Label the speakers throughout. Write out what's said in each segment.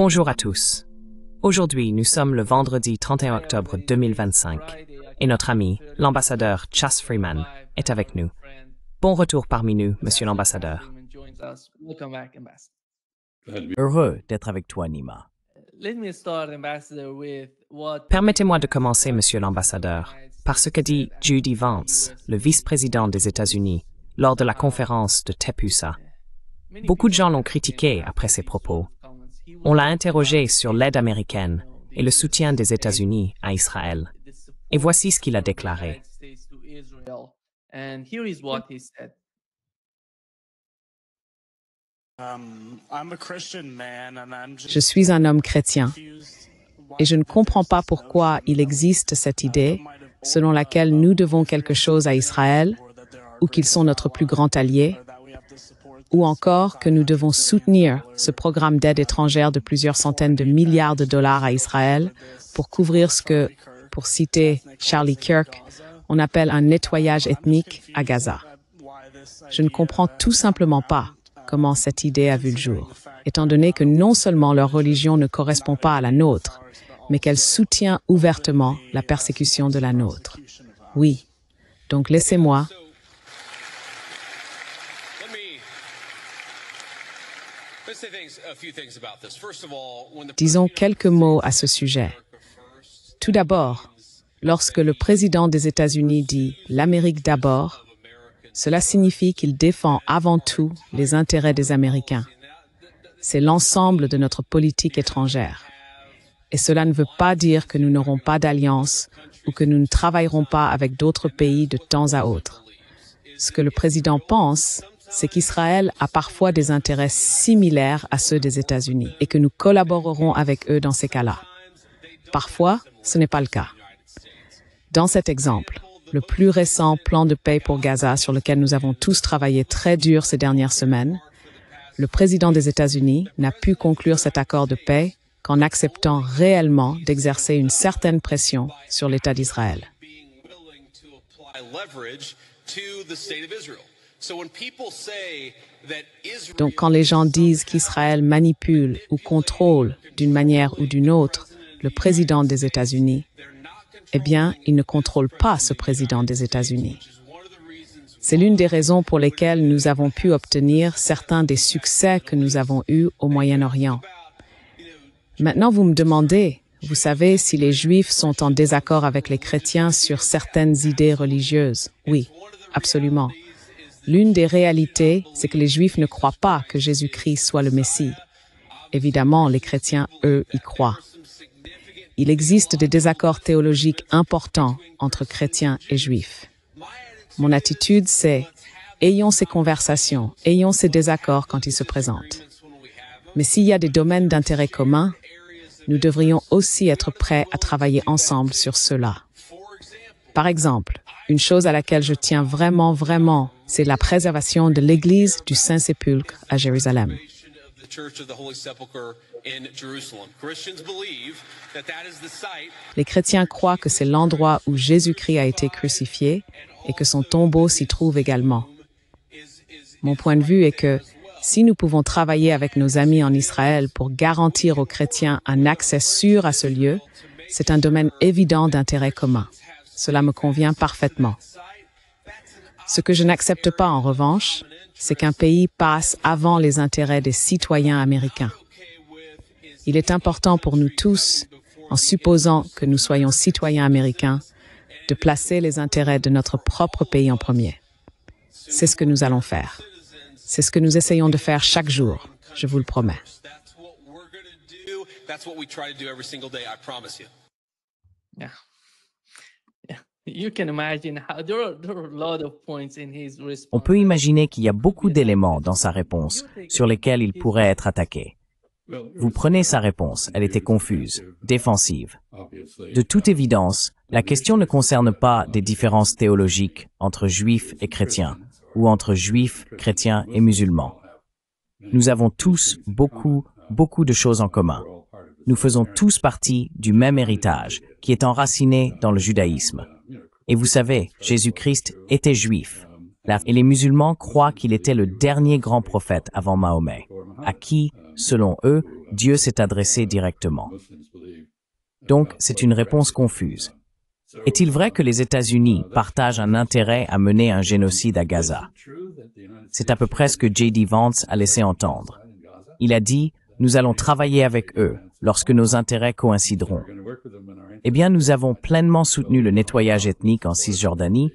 Speaker 1: Bonjour à tous. Aujourd'hui, nous sommes le vendredi 31 octobre 2025 et notre ami, l'ambassadeur Chas Freeman, est avec nous. Bon retour parmi nous, monsieur l'ambassadeur.
Speaker 2: Heureux d'être avec toi, Nima.
Speaker 1: Permettez-moi de commencer, monsieur l'ambassadeur, par ce que dit Judy Vance, le vice-président des États-Unis, lors de la conférence de Tepusa. Beaucoup de gens l'ont critiqué après ses propos. On l'a interrogé sur l'aide américaine et le soutien des États-Unis à Israël. Et voici ce qu'il a déclaré.
Speaker 3: Je suis un homme chrétien et je ne comprends pas pourquoi il existe cette idée selon laquelle nous devons quelque chose à Israël ou qu'ils sont notre plus grand allié, ou encore que nous devons soutenir ce programme d'aide étrangère de plusieurs centaines de milliards de dollars à Israël pour couvrir ce que, pour citer Charlie Kirk, on appelle un nettoyage ethnique à Gaza. Je ne comprends tout simplement pas comment cette idée a vu le jour, étant donné que non seulement leur religion ne correspond pas à la nôtre, mais qu'elle soutient ouvertement la persécution de la nôtre. Oui, donc laissez-moi disons quelques mots à ce sujet. Tout d'abord, lorsque le président des États-Unis dit « l'Amérique d'abord », cela signifie qu'il défend avant tout les intérêts des Américains. C'est l'ensemble de notre politique étrangère. Et cela ne veut pas dire que nous n'aurons pas d'alliance ou que nous ne travaillerons pas avec d'autres pays de temps à autre. Ce que le président pense, c'est qu'Israël a parfois des intérêts similaires à ceux des États-Unis et que nous collaborerons avec eux dans ces cas-là. Parfois, ce n'est pas le cas. Dans cet exemple, le plus récent plan de paix pour Gaza sur lequel nous avons tous travaillé très dur ces dernières semaines, le président des États-Unis n'a pu conclure cet accord de paix qu'en acceptant réellement d'exercer une certaine pression sur l'État d'Israël. Donc, quand les gens disent qu'Israël manipule ou contrôle d'une manière ou d'une autre le président des États-Unis, eh bien, ils ne contrôlent pas ce président des États-Unis. C'est l'une des raisons pour lesquelles nous avons pu obtenir certains des succès que nous avons eus au Moyen-Orient. Maintenant, vous me demandez, vous savez, si les Juifs sont en désaccord avec les chrétiens sur certaines idées religieuses. Oui, absolument. L'une des réalités, c'est que les Juifs ne croient pas que Jésus-Christ soit le Messie. Évidemment, les chrétiens, eux, y croient. Il existe des désaccords théologiques importants entre chrétiens et Juifs. Mon attitude, c'est ayons ces conversations, ayons ces désaccords quand ils se présentent. Mais s'il y a des domaines d'intérêt commun, nous devrions aussi être prêts à travailler ensemble sur cela. Par exemple, une chose à laquelle je tiens vraiment, c'est la préservation de l'église du Saint-Sépulcre à Jérusalem. Les chrétiens croient que c'est l'endroit où Jésus-Christ a été crucifié et que son tombeau s'y trouve également. Mon point de vue est que si nous pouvons travailler avec nos amis en Israël pour garantir aux chrétiens un accès sûr à ce lieu, c'est un domaine évident d'intérêt commun. Cela me convient parfaitement. Ce que je n'accepte pas, en revanche, c'est qu'un pays passe avant les intérêts des citoyens américains. Il est important pour nous tous, en supposant que nous soyons citoyens américains, de placer les intérêts de notre propre pays en premier. C'est ce que nous allons faire. C'est ce que nous essayons de faire chaque jour, je vous le promets.
Speaker 2: On peut imaginer qu'il y a beaucoup d'éléments dans sa réponse sur lesquels il pourrait être attaqué. Vous prenez sa réponse, elle était confuse, défensive. De toute évidence, la question ne concerne pas des différences théologiques entre juifs et chrétiens, ou entre juifs, chrétiens et musulmans. Nous avons tous beaucoup de choses en commun. Nous faisons tous partie du même héritage, qui est enraciné dans le judaïsme. Et vous savez, Jésus-Christ était juif. Et les musulmans croient qu'il était le dernier grand prophète avant Mahomet, à qui, selon eux, Dieu s'est adressé directement. Donc, c'est une réponse confuse. Est-il vrai que les États-Unis partagent un intérêt à mener un génocide à Gaza? C'est à peu près ce que J.D. Vance a laissé entendre. Il a dit « Nous allons travailler avec eux lorsque nos intérêts coïncideront ». Eh bien, nous avons pleinement soutenu le nettoyage ethnique en Cisjordanie,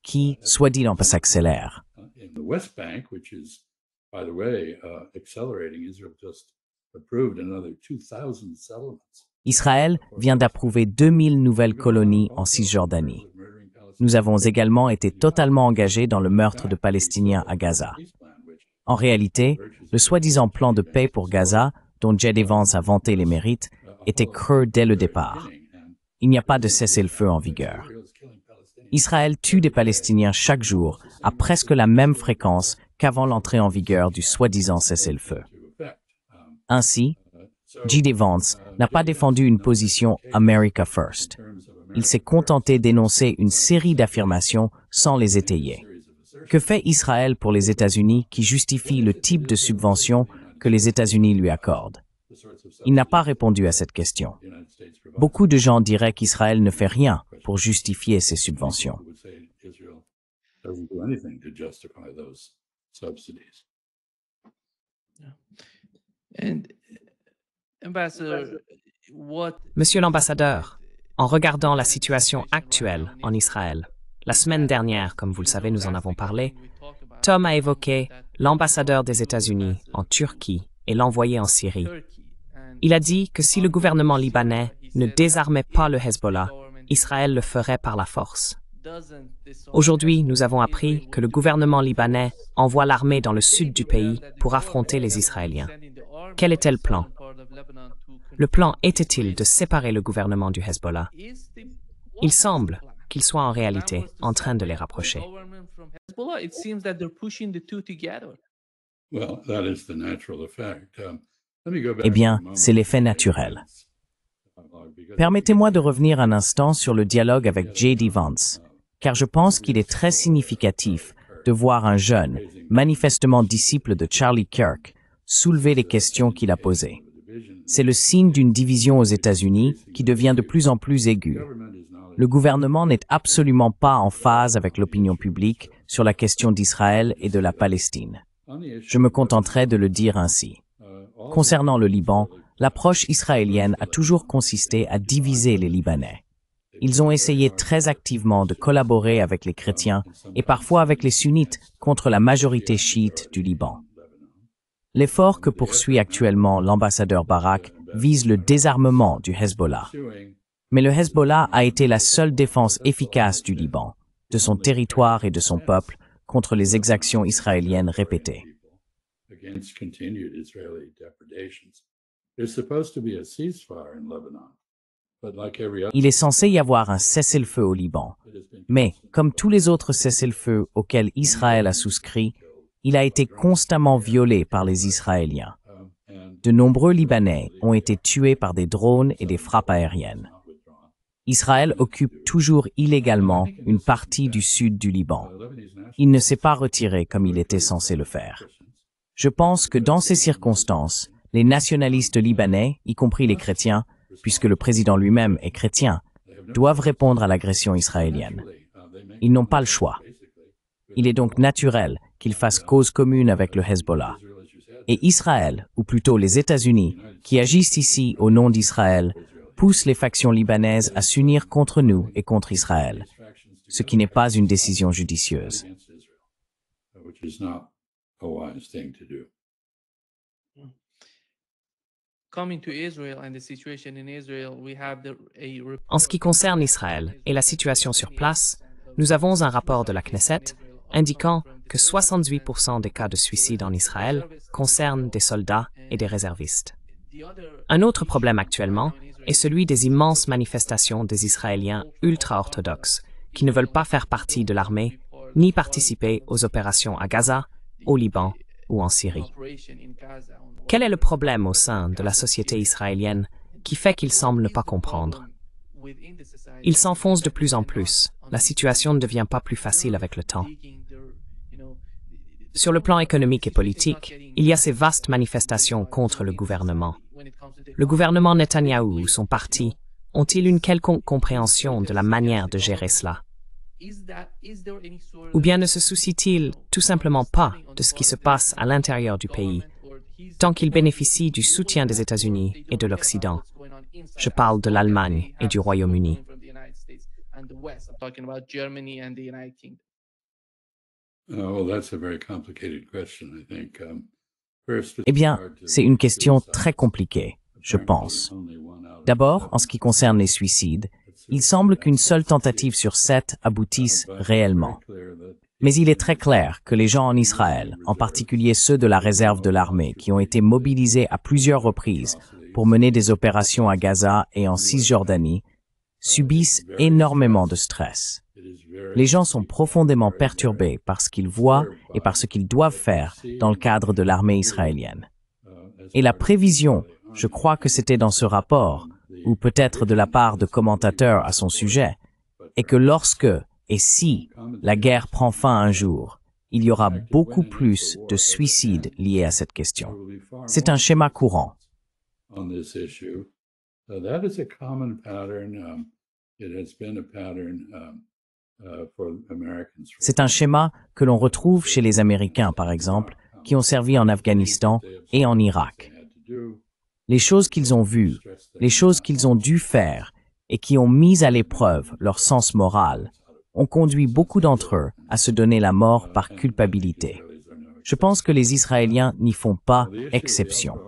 Speaker 2: qui, soit dit en passant, s'accélère. Israël vient d'approuver 2000 nouvelles colonies en Cisjordanie. Nous avons également été totalement engagés dans le meurtre de Palestiniens à Gaza. En réalité, le soi-disant plan de paix pour Gaza, dont J.D. Vance a vanté les mérites, était creux dès le départ. Il n'y a pas de cessez-le-feu en vigueur. Israël tue des Palestiniens chaque jour, à presque la même fréquence qu'avant l'entrée en vigueur du soi-disant cessez-le-feu. Ainsi, J.D. Vance n'a pas défendu une position « America First ». Il s'est contenté d'énoncer une série d'affirmations sans les étayer. Que fait Israël pour les États-Unis qui justifie le type de subvention que les États-Unis lui accordent? Il n'a pas répondu à cette question. Beaucoup de gens diraient qu'Israël ne fait rien pour justifier ces subventions.
Speaker 1: Monsieur l'ambassadeur, en regardant la situation actuelle en Israël, la semaine dernière, comme vous le savez, nous en avons parlé, Tom a évoqué l'ambassadeur des États-Unis en Turquie et l'envoyé en Syrie. Il a dit que si le gouvernement libanais ne désarmait pas le Hezbollah, Israël le ferait par la force. Aujourd'hui, nous avons appris que le gouvernement libanais envoie l'armée dans le sud du pays pour affronter les Israéliens. Quel était le plan? Le plan était-il de séparer le gouvernement du Hezbollah? Il semble qu'il soit en réalité en train de les rapprocher.
Speaker 2: Eh bien, c'est l'effet naturel. Permettez-moi de revenir un instant sur le dialogue avec J.D. Vance, car je pense qu'il est très significatif de voir un jeune, manifestement disciple de Charlie Kirk, soulever les questions qu'il a posées. C'est le signe d'une division aux États-Unis qui devient de plus en plus aiguë. Le gouvernement n'est absolument pas en phase avec l'opinion publique sur la question d'Israël et de la Palestine. Je me contenterai de le dire ainsi. Concernant le Liban, l'approche israélienne a toujours consisté à diviser les Libanais. Ils ont essayé très activement de collaborer avec les chrétiens et parfois avec les sunnites contre la majorité chiite du Liban. L'effort que poursuit actuellement l'ambassadeur Barak vise le désarmement du Hezbollah. Mais le Hezbollah a été la seule défense efficace du Liban, de son territoire et de son peuple contre les exactions israéliennes répétées. Il est censé y avoir un cessez-le-feu au Liban, mais comme tous les autres cessez-le-feu auxquels Israël a souscrit, il a été constamment violé par les Israéliens. De nombreux Libanais ont été tués par des drones et des frappes aériennes. Israël occupe toujours illégalement une partie du sud du Liban. Il ne s'est pas retiré comme il était censé le faire. Je pense que dans ces circonstances, les nationalistes libanais, y compris les chrétiens, puisque le président lui-même est chrétien, doivent répondre à l'agression israélienne. Ils n'ont pas le choix. Il est donc naturel qu'ils fassent cause commune avec le Hezbollah. Et Israël, ou plutôt les États-Unis, qui agissent ici au nom d'Israël, poussent les factions libanaises à s'unir contre nous et contre Israël, ce qui n'est pas une décision judicieuse.
Speaker 1: En ce qui concerne Israël et la situation sur place, nous avons un rapport de la Knesset indiquant que 68% des cas de suicide en Israël concernent des soldats et des réservistes. Un autre problème actuellement est celui des immenses manifestations des Israéliens ultra-orthodoxes qui ne veulent pas faire partie de l'armée ni participer aux opérations à Gaza, au Liban ou en Syrie. Quel est le problème au sein de la société israélienne qui fait qu'ils semblent ne pas comprendre? Ils s'enfoncent de plus en plus. La situation ne devient pas plus facile avec le temps. Sur le plan économique et politique, il y a ces vastes manifestations contre le gouvernement. Le gouvernement Netanyahou ou son parti ont-ils une quelconque compréhension de la manière de gérer cela? Ou bien ne se soucient-ils tout simplement pas de ce qui se passe à l'intérieur du pays, tant qu'ils bénéficient du soutien des États-Unis et de l'Occident? Je parle de l'Allemagne et du Royaume-Uni.
Speaker 2: Eh bien, c'est une question très compliquée, je pense. D'abord, en ce qui concerne les suicides, il semble qu'une seule tentative sur 7 aboutisse réellement. Mais il est très clair que les gens en Israël, en particulier ceux de la réserve de l'armée qui ont été mobilisés à plusieurs reprises pour mener des opérations à Gaza et en Cisjordanie, subissent énormément de stress. Les gens sont profondément perturbés par ce qu'ils voient et par ce qu'ils doivent faire dans le cadre de l'armée israélienne. Et la prévision, je crois que c'était dans ce rapport, ou peut-être de la part de commentateurs à son sujet, est que lorsque et si la guerre prend fin un jour, il y aura beaucoup plus de suicides liés à cette question. C'est un schéma courant. C'est un schéma que l'on retrouve chez les Américains, par exemple, qui ont servi en Afghanistan et en Irak. Les choses qu'ils ont vues, les choses qu'ils ont dû faire et qui ont mis à l'épreuve leur sens moral, ont conduit beaucoup d'entre eux à se donner la mort par culpabilité. Je pense que les Israéliens n'y font pas exception.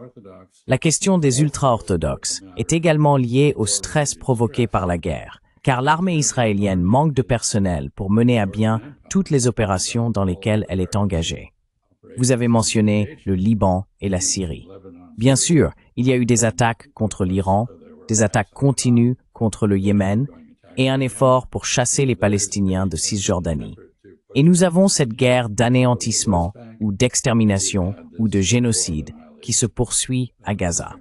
Speaker 2: La question des ultra-orthodoxes est également liée au stress provoqué par la guerre, car l'armée israélienne manque de personnel pour mener à bien toutes les opérations dans lesquelles elle est engagée. Vous avez mentionné le Liban et la Syrie. Bien sûr, il y a eu des attaques contre l'Iran, des attaques continues contre le Yémen et un effort pour chasser les Palestiniens de Cisjordanie. Et nous avons cette guerre d'anéantissement ou d'extermination ou de génocide qui se poursuit à Gaza.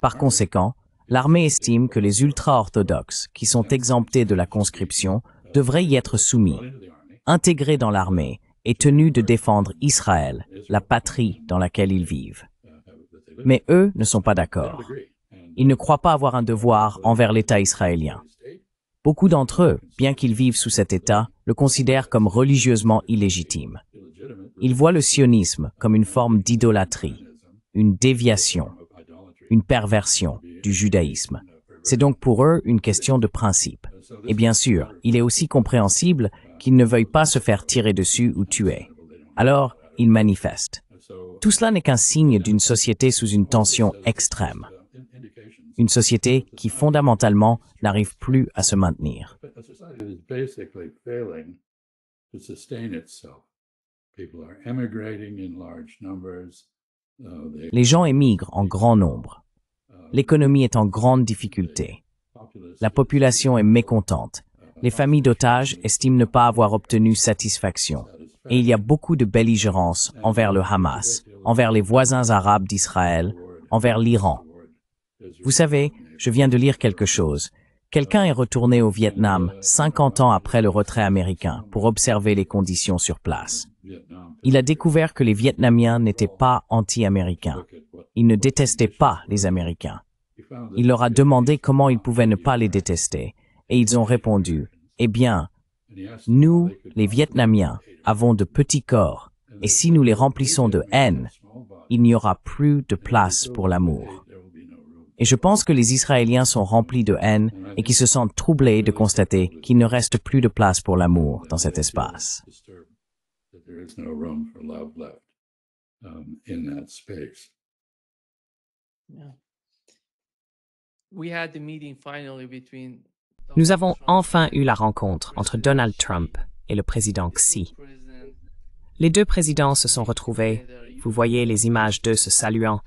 Speaker 2: Par conséquent, l'armée estime que les ultra-orthodoxes qui sont exemptés de la conscription devraient y être soumis, intégrés dans l'armée et tenus de défendre Israël, la patrie dans laquelle ils vivent. Mais eux ne sont pas d'accord. Ils ne croient pas avoir un devoir envers l'État israélien. Beaucoup d'entre eux, bien qu'ils vivent sous cet État, le considèrent comme religieusement illégitime. Ils voient le sionisme comme une forme d'idolâtrie, une déviation, une perversion du judaïsme. C'est donc pour eux une question de principe. Et bien sûr, il est aussi compréhensible qu'ils ne veuillent pas se faire tirer dessus ou tuer. Alors, ils manifestent. Tout cela n'est qu'un signe d'une société sous une tension extrême. Une société qui, fondamentalement, n'arrive plus à se maintenir. Les gens émigrent en grand nombre. L'économie est en grande difficulté. La population est mécontente. Les familles d'otages estiment ne pas avoir obtenu satisfaction. Et il y a beaucoup de belligérance envers le Hamas, envers les voisins arabes d'Israël, envers l'Iran. Vous savez, je viens de lire quelque chose. Quelqu'un est retourné au Vietnam 50 ans après le retrait américain pour observer les conditions sur place. Il a découvert que les Vietnamiens n'étaient pas anti-américains. Ils ne détestaient pas les Américains. Il leur a demandé comment ils pouvaient ne pas les détester, et ils ont répondu, « Eh bien, nous, les Vietnamiens, avons de petits corps, et si nous les remplissons de haine, il n'y aura plus de place pour l'amour. » Et je pense que les Israéliens sont remplis de haine et qui se sentent troublés de constater qu'il ne reste plus de place pour l'amour dans cet espace.
Speaker 1: Nous avons enfin eu la rencontre entre Donald Trump et le président Xi. Les deux présidents se sont retrouvés, vous voyez les images d'eux se saluant.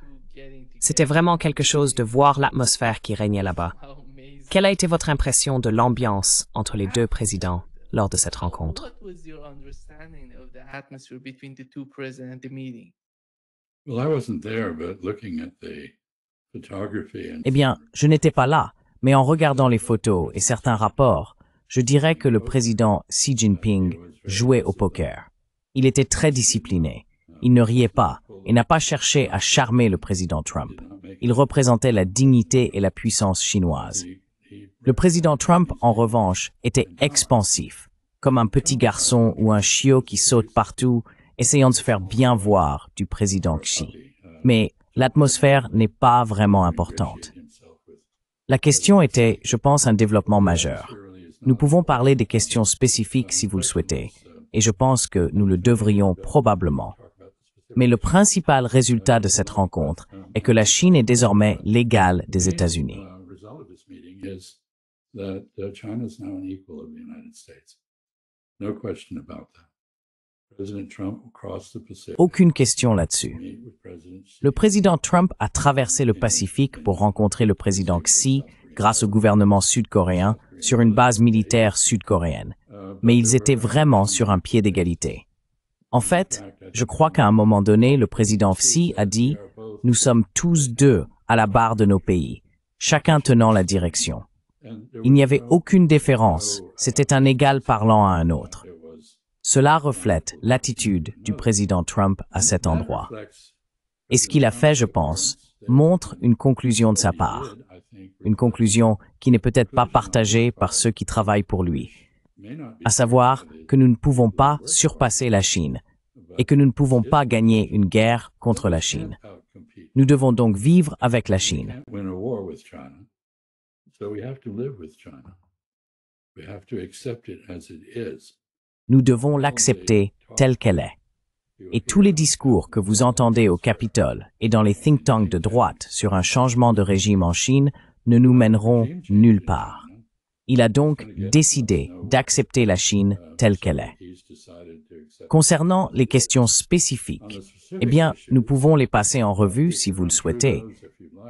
Speaker 1: C'était vraiment quelque chose de voir l'atmosphère qui régnait là-bas. Quelle a été votre impression de l'ambiance entre les deux présidents lors de cette rencontre?
Speaker 2: Eh bien, je n'étais pas là, mais en regardant les photos et certains rapports, je dirais que le président Xi Jinping jouait au poker. Il était très discipliné. Il ne riait pas et n'a pas cherché à charmer le président Trump. Il représentait la dignité et la puissance chinoise. Le président Trump, en revanche, était expansif, comme un petit garçon ou un chiot qui saute partout, essayant de se faire bien voir du président Xi. Mais l'atmosphère n'est pas vraiment importante. La question était, je pense, un développement majeur. Nous pouvons parler des questions spécifiques si vous le souhaitez, et je pense que nous le devrions probablement. Mais le principal résultat de cette rencontre est que la Chine est désormais l'égale des États-Unis. Aucune question là-dessus. Le président Trump a traversé le Pacifique pour rencontrer le président Xi grâce au gouvernement sud-coréen sur une base militaire sud-coréenne. Mais ils étaient vraiment sur un pied d'égalité. En fait, je crois qu'à un moment donné, le président Xi a dit « Nous sommes tous deux à la barre de nos pays, chacun tenant la direction. » Il n'y avait aucune différence, c'était un égal parlant à un autre. Cela reflète l'attitude du président Trump à cet endroit. Et ce qu'il a fait, je pense, montre une conclusion de sa part. Une conclusion qui n'est peut-être pas partagée par ceux qui travaillent pour lui. À savoir que nous ne pouvons pas surpasser la Chine et que nous ne pouvons pas gagner une guerre contre la Chine. Nous devons donc vivre avec la Chine. Nous devons l'accepter telle qu'elle est. Et tous les discours que vous entendez au Capitole et dans les think tanks de droite sur un changement de régime en Chine ne nous mèneront nulle part. Il a donc décidé d'accepter la Chine telle qu'elle est. Concernant les questions spécifiques, eh bien, nous pouvons les passer en revue si vous le souhaitez.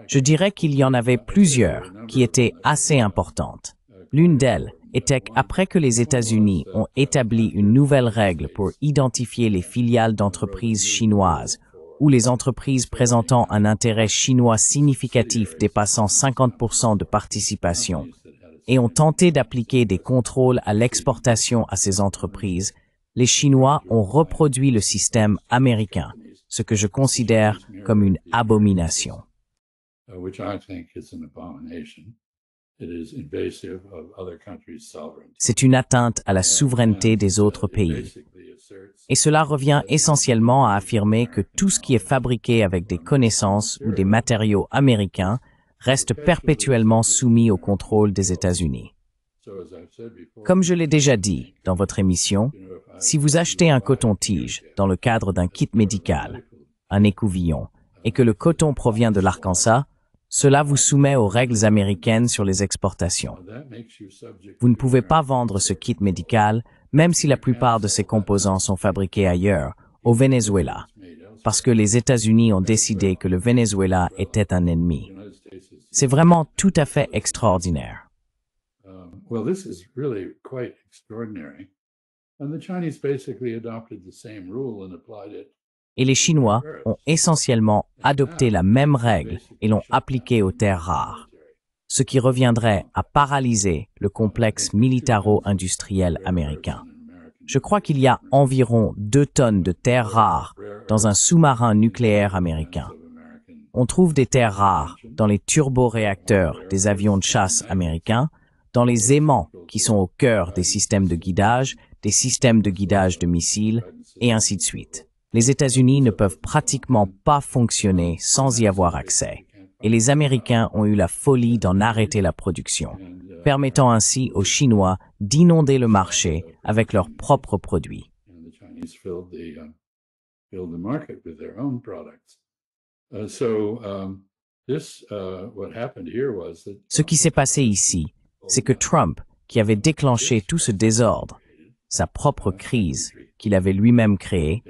Speaker 2: Je dirais qu'il y en avait plusieurs qui étaient assez importantes. L'une d'elles était qu'après que les États-Unis ont établi une nouvelle règle pour identifier les filiales d'entreprises chinoises ou les entreprises présentant un intérêt chinois significatif dépassant 50% de participation et ont tenté d'appliquer des contrôles à l'exportation à ces entreprises, les Chinois ont reproduit le système américain, ce que je considère comme une abomination. C'est une atteinte à la souveraineté des autres pays. Et cela revient essentiellement à affirmer que tout ce qui est fabriqué avec des connaissances ou des matériaux américains reste perpétuellement soumis au contrôle des États-Unis. Comme je l'ai déjà dit dans votre émission, si vous achetez un coton-tige dans le cadre d'un kit médical, un écouvillon, et que le coton provient de l'Arkansas, cela vous soumet aux règles américaines sur les exportations. Vous ne pouvez pas vendre ce kit médical, même si la plupart de ses composants sont fabriqués ailleurs, au Venezuela, parce que les États-Unis ont décidé que le Venezuela était un ennemi. C'est vraiment tout à fait extraordinaire. Et les Chinois ont essentiellement adopté la même règle et l'ont appliquée aux terres rares, ce qui reviendrait à paralyser le complexe militaro-industriel américain. Je crois qu'il y a environ 2 tonnes de terres rares dans un sous-marin nucléaire américain. On trouve des terres rares dans les turboréacteurs des avions de chasse américains, dans les aimants qui sont au cœur des systèmes de guidage de missiles, et ainsi de suite. Les États-Unis ne peuvent pratiquement pas fonctionner sans y avoir accès, et les Américains ont eu la folie d'en arrêter la production, permettant ainsi aux Chinois d'inonder le marché avec leurs propres produits. Ce qui s'est passé ici, c'est que Trump, qui avait déclenché tout ce désordre, sa propre crise qu'il avait lui-même créée,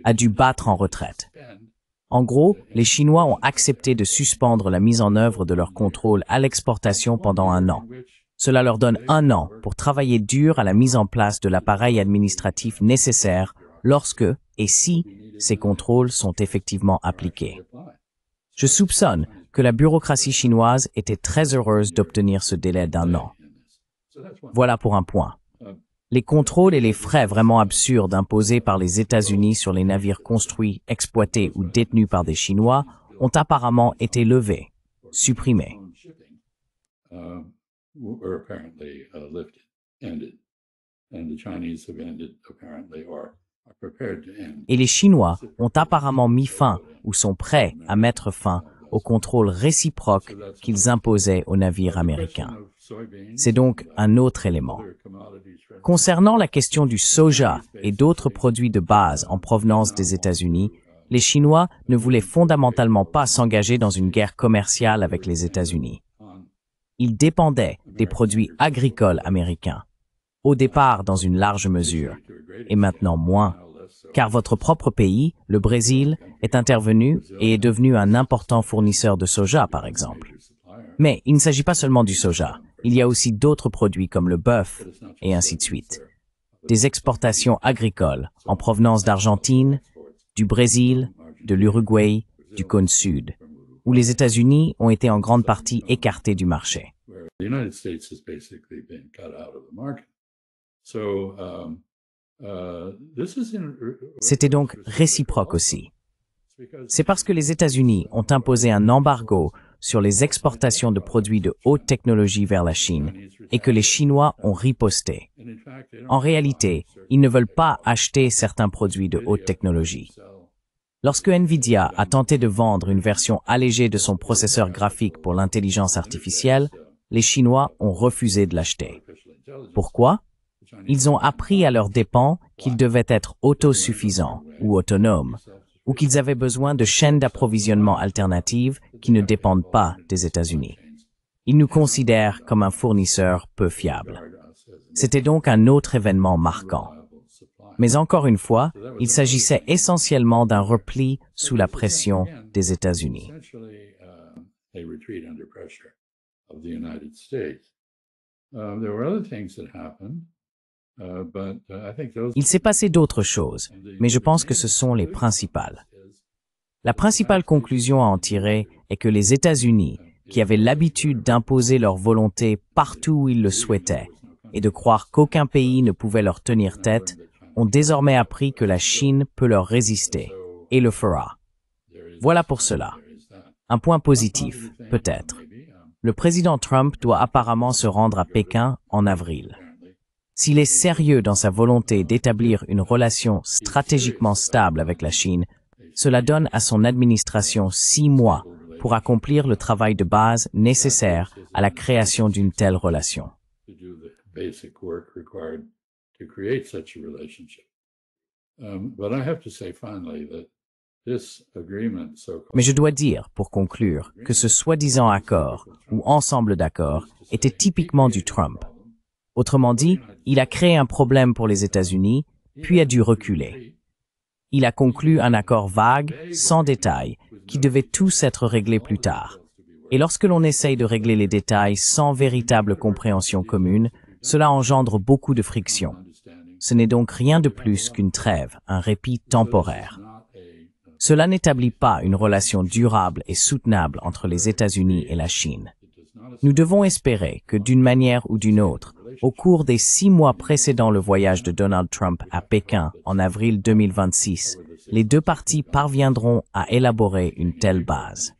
Speaker 2: a dû battre en retraite. En gros, les Chinois ont accepté de suspendre la mise en œuvre de leur contrôle à l'exportation pendant 1 an. Cela leur donne 1 an pour travailler dur à la mise en place de l'appareil administratif nécessaire lorsque et si ces contrôles sont effectivement appliqués. Je soupçonne que la bureaucratie chinoise était très heureuse d'obtenir ce délai d'1 an. Voilà pour un point. Les contrôles et les frais vraiment absurdes imposés par les États-Unis sur les navires construits, exploités ou détenus par des Chinois ont apparemment été levés, supprimés. Et les Chinois ont apparemment mis fin ou sont prêts à mettre fin aux contrôles réciproques qu'ils imposaient aux navires américains. C'est donc un autre élément. Concernant la question du soja et d'autres produits de base en provenance des États-Unis, les Chinois ne voulaient fondamentalement pas s'engager dans une guerre commerciale avec les États-Unis. Ils dépendaient des produits agricoles américains, au départ dans une large mesure, et maintenant moins, car votre propre pays, le Brésil, est intervenu et est devenu un important fournisseur de soja, par exemple. Mais il ne s'agit pas seulement du soja. Il y a aussi d'autres produits comme le bœuf, et ainsi de suite. Des exportations agricoles en provenance d'Argentine, du Brésil, de l'Uruguay, du cône sud, où les États-Unis ont été en grande partie écartés du marché. C'était donc réciproque aussi. C'est parce que les États-Unis ont imposé un embargo sur les exportations de produits de haute technologie vers la Chine et que les Chinois ont riposté. En réalité, ils ne veulent pas acheter certains produits de haute technologie. Lorsque Nvidia a tenté de vendre une version allégée de son processeur graphique pour l'intelligence artificielle, les Chinois ont refusé de l'acheter. Pourquoi? Ils ont appris à leurs dépens qu'ils devaient être autosuffisants ou autonomes, ou qu'ils avaient besoin de chaînes d'approvisionnement alternatives qui ne dépendent pas des États-Unis. Ils nous considèrent comme un fournisseur peu fiable. C'était donc un autre événement marquant. Mais encore une fois, il s'agissait essentiellement d'un repli sous la pression des États-Unis. Il s'est passé d'autres choses, mais je pense que ce sont les principales. La principale conclusion à en tirer est que les États-Unis, qui avaient l'habitude d'imposer leur volonté partout où ils le souhaitaient et de croire qu'aucun pays ne pouvait leur tenir tête, ont désormais appris que la Chine peut leur résister et le fera. Voilà pour cela. Un point positif, peut-être. Le président Trump doit apparemment se rendre à Pékin en avril. S'il est sérieux dans sa volonté d'établir une relation stratégiquement stable avec la Chine, cela donne à son administration 6 mois pour accomplir le travail de base nécessaire à la création d'une telle relation. Mais je dois dire, pour conclure, que ce soi-disant accord, ou ensemble d'accords, était typiquement du Trump. Autrement dit, il a créé un problème pour les États-Unis, puis a dû reculer. Il a conclu un accord vague, sans détails, qui devait tous être réglés plus tard. Et lorsque l'on essaye de régler les détails sans véritable compréhension commune, cela engendre beaucoup de friction. Ce n'est donc rien de plus qu'une trêve, un répit temporaire. Cela n'établit pas une relation durable et soutenable entre les États-Unis et la Chine. Nous devons espérer que, d'une manière ou d'une autre, au cours des 6 mois précédant le voyage de Donald Trump à Pékin en avril 2026, les deux parties parviendront à élaborer une telle base.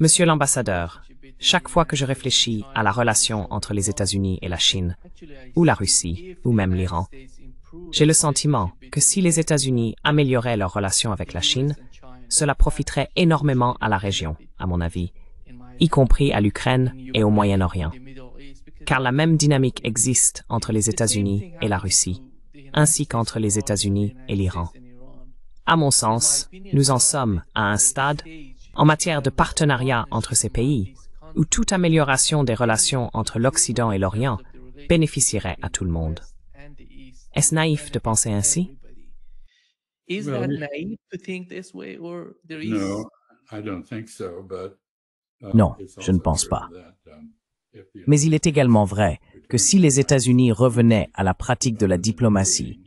Speaker 1: Monsieur l'ambassadeur, chaque fois que je réfléchis à la relation entre les États-Unis et la Chine, ou la Russie, ou même l'Iran, j'ai le sentiment que si les États-Unis amélioraient leur relation avec la Chine, cela profiterait énormément à la région, à mon avis, y compris à l'Ukraine et au Moyen-Orient. Car la même dynamique existe entre les États-Unis et la Russie, ainsi qu'entre les États-Unis et l'Iran. À mon sens, nous en sommes à un stade, en matière de partenariat entre ces pays, où toute amélioration des relations entre l'Occident et l'Orient bénéficierait à tout le monde. Est-ce naïf de penser ainsi?
Speaker 2: Non, je ne pense pas. Mais il est également vrai que si les États-Unis revenaient à la pratique de la diplomatie,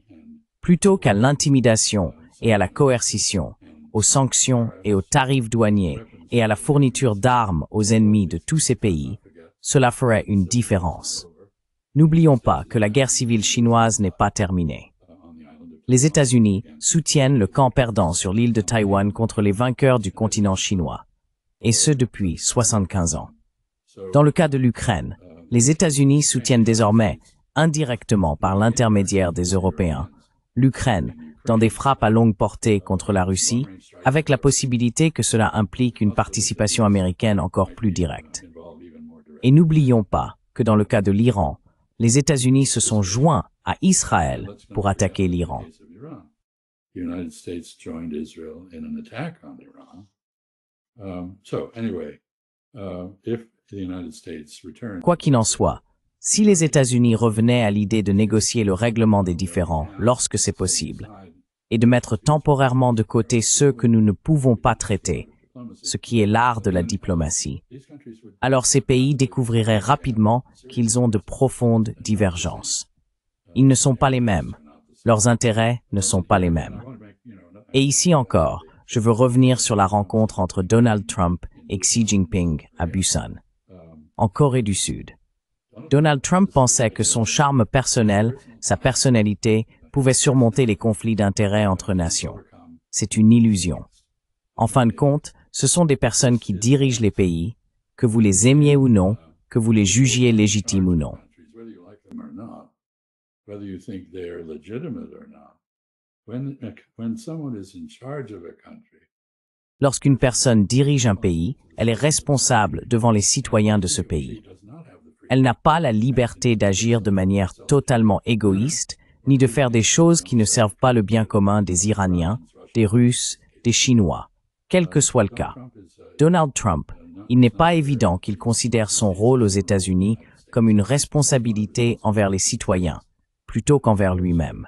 Speaker 2: plutôt qu'à l'intimidation et à la coercition, aux sanctions et aux tarifs douaniers et à la fourniture d'armes aux ennemis de tous ces pays, cela ferait une différence. N'oublions pas que la guerre civile chinoise n'est pas terminée. Les États-Unis soutiennent le camp perdant sur l'île de Taïwan contre les vainqueurs du continent chinois, et ce depuis 75 ans. Dans le cas de l'Ukraine, les États-Unis soutiennent désormais, indirectement par l'intermédiaire des Européens, l'Ukraine dans des frappes à longue portée contre la Russie, avec la possibilité que cela implique une participation américaine encore plus directe. Et n'oublions pas que dans le cas de l'Iran, les États-Unis se sont joints à Israël pour attaquer l'Iran. Quoi qu'il en soit, si les États-Unis revenaient à l'idée de négocier le règlement des différends lorsque c'est possible, et de mettre temporairement de côté ceux que nous ne pouvons pas traiter, ce qui est l'art de la diplomatie, alors ces pays découvriraient rapidement qu'ils ont de profondes divergences. Ils ne sont pas les mêmes. Leurs intérêts ne sont pas les mêmes. Et ici encore, je veux revenir sur la rencontre entre Donald Trump et Xi Jinping à Busan, en Corée du Sud. Donald Trump pensait que son charme personnel, sa personnalité, pouvait surmonter les conflits d'intérêts entre nations. C'est une illusion. En fin de compte, ce sont des personnes qui dirigent les pays, que vous les aimiez ou non, que vous les jugiez légitimes ou non. Lorsqu'une personne dirige un pays, elle est responsable devant les citoyens de ce pays. Elle n'a pas la liberté d'agir de manière totalement égoïste, ni de faire des choses qui ne servent pas le bien commun des Iraniens, des Russes, des Chinois, quel que soit le cas. Donald Trump, il n'est pas évident qu'il considère son rôle aux États-Unis comme une responsabilité envers les citoyens, plutôt qu'envers lui-même.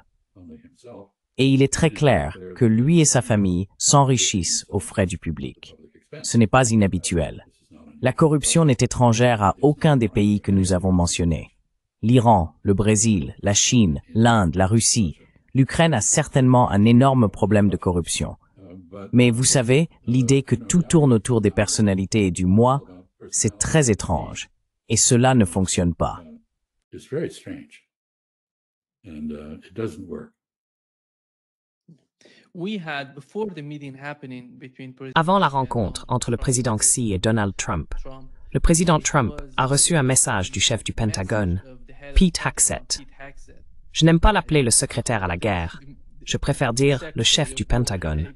Speaker 2: Et il est très clair que lui et sa famille s'enrichissent aux frais du public. Ce n'est pas inhabituel. La corruption n'est étrangère à aucun des pays que nous avons mentionnés. L'Iran, le Brésil, la Chine, l'Inde, la Russie, l'Ukraine a certainement un énorme problème de corruption. Mais vous savez, l'idée que tout tourne autour des personnalités et du moi, c'est très étrange. Et cela ne fonctionne pas.
Speaker 1: Avant la rencontre entre le président Xi et Donald Trump, le président Trump a reçu un message du chef du Pentagone, Pete Hegseth. Je n'aime pas l'appeler le secrétaire à la guerre. Je préfère dire le chef du Pentagone.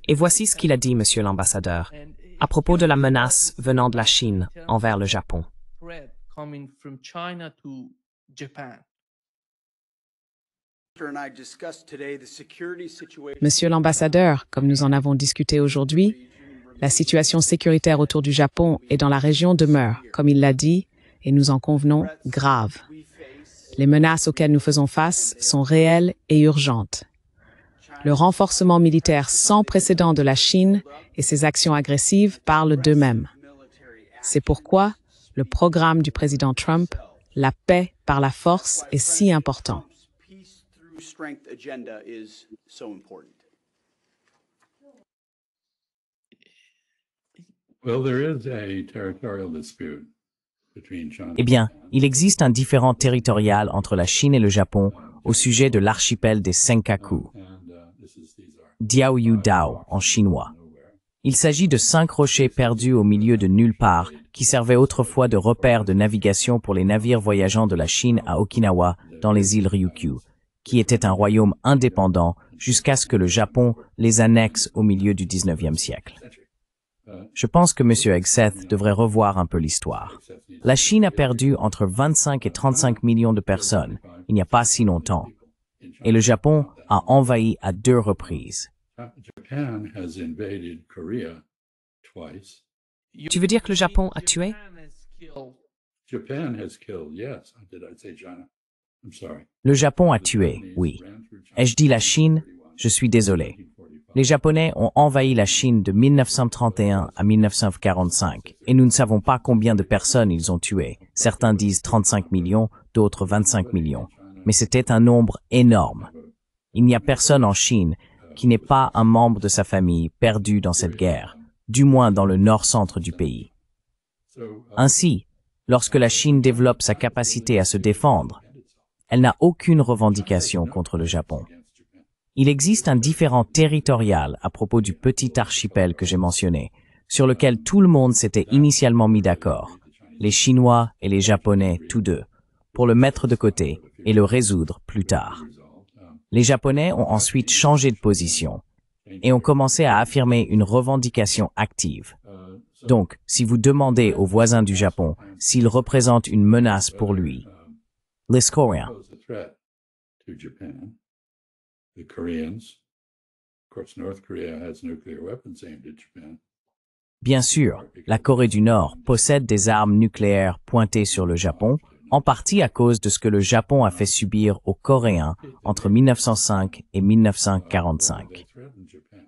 Speaker 1: Et voici ce qu'il a dit, monsieur l'ambassadeur, à propos de la menace venant de la Chine envers le Japon.
Speaker 3: Monsieur l'ambassadeur, comme nous en avons discuté aujourd'hui, la situation sécuritaire autour du Japon et dans la région demeure, comme il l'a dit, et nous en convenons, grave. Les menaces auxquelles nous faisons face sont réelles et urgentes. Le renforcement militaire sans précédent de la Chine et ses actions agressives parlent d'eux-mêmes. C'est pourquoi le programme du président Trump, la paix par la force, est si important.
Speaker 2: Eh bien, il existe un différend territorial entre la Chine et le Japon au sujet de l'archipel des Senkaku, Diaoyu Dao en chinois. Il s'agit de 5 rochers perdus au milieu de nulle part qui servaient autrefois de repères de navigation pour les navires voyageant de la Chine à Okinawa dans les îles Ryukyu, qui était un royaume indépendant jusqu'à ce que le Japon les annexe au milieu du 19e siècle. Je pense que M. Hegseth devrait revoir un peu l'histoire. La Chine a perdu entre 25 et 35 millions de personnes, il n'y a pas si longtemps, et le Japon a envahi à 2 reprises.
Speaker 1: Tu veux dire que le Japon a tué?
Speaker 2: Le Japon a tué, oui. Ai-je dit la Chine? Je suis désolé. Les Japonais ont envahi la Chine de 1931 à 1945 et nous ne savons pas combien de personnes ils ont tué. Certains disent 35 millions, d'autres 25 millions. Mais c'était un nombre énorme. Il n'y a personne en Chine qui n'est pas un membre de sa famille perdu dans cette guerre, du moins dans le nord-centre du pays. Ainsi, lorsque la Chine développe sa capacité à se défendre, elle n'a aucune revendication contre le Japon. Il existe un différend territorial à propos du petit archipel que j'ai mentionné, sur lequel tout le monde s'était initialement mis d'accord, les Chinois et les Japonais tous deux, pour le mettre de côté et le résoudre plus tard. Les Japonais ont ensuite changé de position et ont commencé à affirmer une revendication active. Donc, si vous demandez aux voisins du Japon s'ils représentent une menace pour lui, les Coréens, bien sûr, la Corée du Nord possède des armes nucléaires pointées sur le Japon, en partie à cause de ce que le Japon a fait subir aux Coréens entre 1905 et 1945.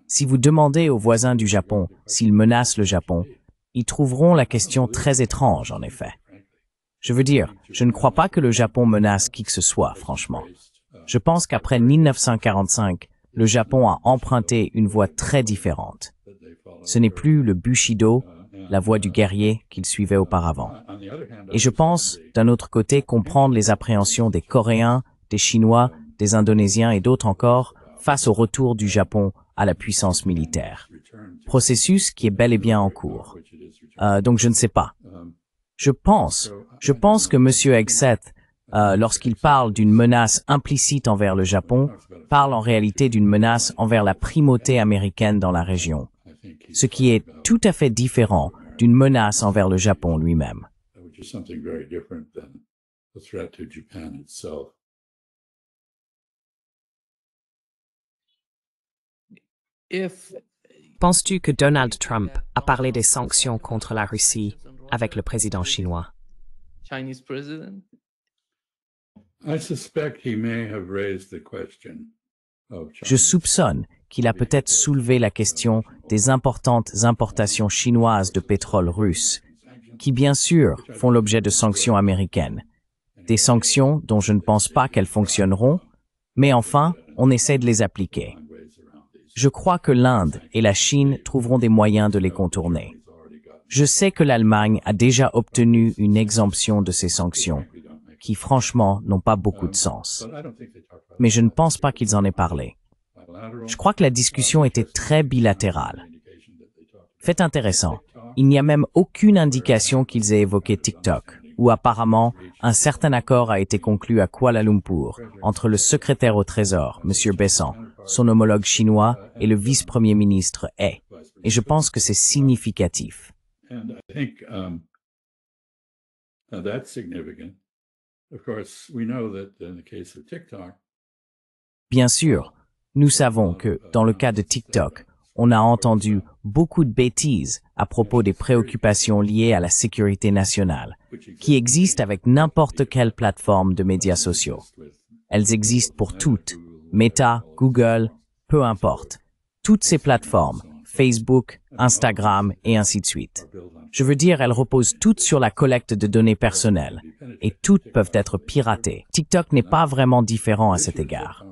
Speaker 2: Si vous demandez aux voisins du Japon s'ils menacent le Japon, ils trouveront la question très étrange, en effet. Je veux dire, je ne crois pas que le Japon menace qui que ce soit, franchement. Je pense qu'après 1945, le Japon a emprunté une voie très différente. Ce n'est plus le Bushido, la voie du guerrier qu'il suivait auparavant. Et je pense, d'un autre côté, comprendre les appréhensions des Coréens, des Chinois, des Indonésiens et d'autres encore face au retour du Japon à la puissance militaire. Processus qui est bel et bien en cours. Donc je ne sais pas. Je pense que M. Hegseth, lorsqu'il parle d'une menace implicite envers le Japon, parle en réalité d'une menace envers la primauté américaine dans la région, ce qui est tout à fait différent d'une menace envers le Japon lui-même.
Speaker 1: Penses-tu que Donald Trump a parlé des sanctions contre la Russie avec le président chinois?
Speaker 2: Je soupçonne qu'il a peut-être soulevé la question des importantes importations chinoises de pétrole russe, qui bien sûr font l'objet de sanctions américaines. Des sanctions dont je ne pense pas qu'elles fonctionneront, mais enfin, on essaie de les appliquer. Je crois que l'Inde et la Chine trouveront des moyens de les contourner. Je sais que l'Allemagne a déjà obtenu une exemption de ces sanctions, qui franchement n'ont pas beaucoup de sens. Mais je ne pense pas qu'ils en aient parlé. Je crois que la discussion était très bilatérale. Fait intéressant, il n'y a même aucune indication qu'ils aient évoqué TikTok, où apparemment un certain accord a été conclu à Kuala Lumpur entre le secrétaire au Trésor, M. Besant, son homologue chinois et le vice-premier ministre He. Et je pense que c'est significatif. Bien sûr, nous savons que, dans le cas de TikTok, on a entendu beaucoup de bêtises à propos des préoccupations liées à la sécurité nationale, qui existent avec n'importe quelle plateforme de médias sociaux. Elles existent pour toutes, Meta, Google, peu importe. Toutes ces plateformes, Facebook, Instagram et ainsi de suite. Je veux dire, elles reposent toutes sur la collecte de données personnelles, et toutes peuvent être piratées. TikTok n'est pas vraiment différent à cet égard.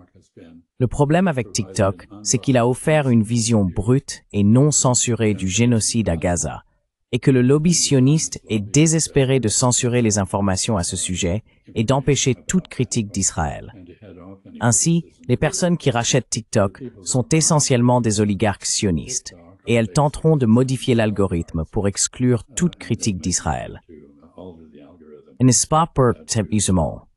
Speaker 2: Le problème avec TikTok, c'est qu'il a offert une vision brute et non censurée du génocide à Gaza, et que le lobby sioniste est désespéré de censurer les informations à ce sujet et d'empêcher toute critique d'Israël. Ainsi, les personnes qui rachètent TikTok sont essentiellement des oligarques sionistes, et elles tenteront de modifier l'algorithme pour exclure toute critique d'Israël. N'est-ce pas pour épuisement?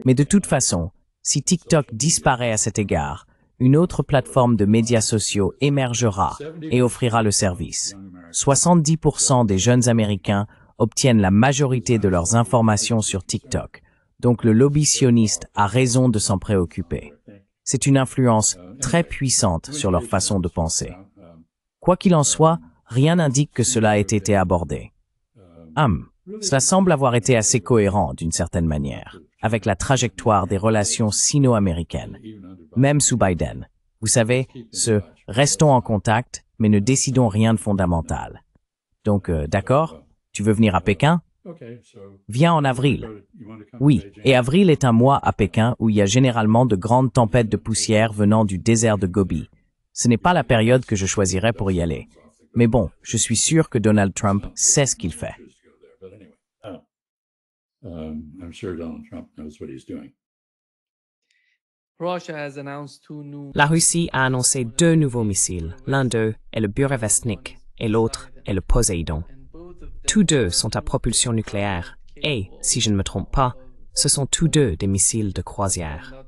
Speaker 2: Mais de toute façon, si TikTok disparaît à cet égard, une autre plateforme de médias sociaux émergera et offrira le service. 70% des jeunes Américains obtiennent la majorité de leurs informations sur TikTok, donc le lobby sioniste a raison de s'en préoccuper. C'est une influence très puissante sur leur façon de penser. Quoi qu'il en soit, rien n'indique que cela ait été abordé. Cela semble avoir été assez cohérent d'une certaine manière, avec la trajectoire des relations sino-américaines, même sous Biden. Vous savez, « restons en contact, mais ne décidons rien de fondamental ». Donc, d'accord, tu veux venir à Pékin? Viens en avril. Oui, et avril est un mois à Pékin où il y a généralement de grandes tempêtes de poussière venant du désert de Gobi. Ce n'est pas la période que je choisirais pour y aller. Mais bon, je suis sûr que Donald Trump sait ce qu'il fait.
Speaker 1: La Russie a annoncé 2 nouveaux missiles. L'un d'eux est le Burevestnik et l'autre est le Poséidon. Tous deux sont à propulsion nucléaire et, si je ne me trompe pas, ce sont tous deux des missiles de croisière.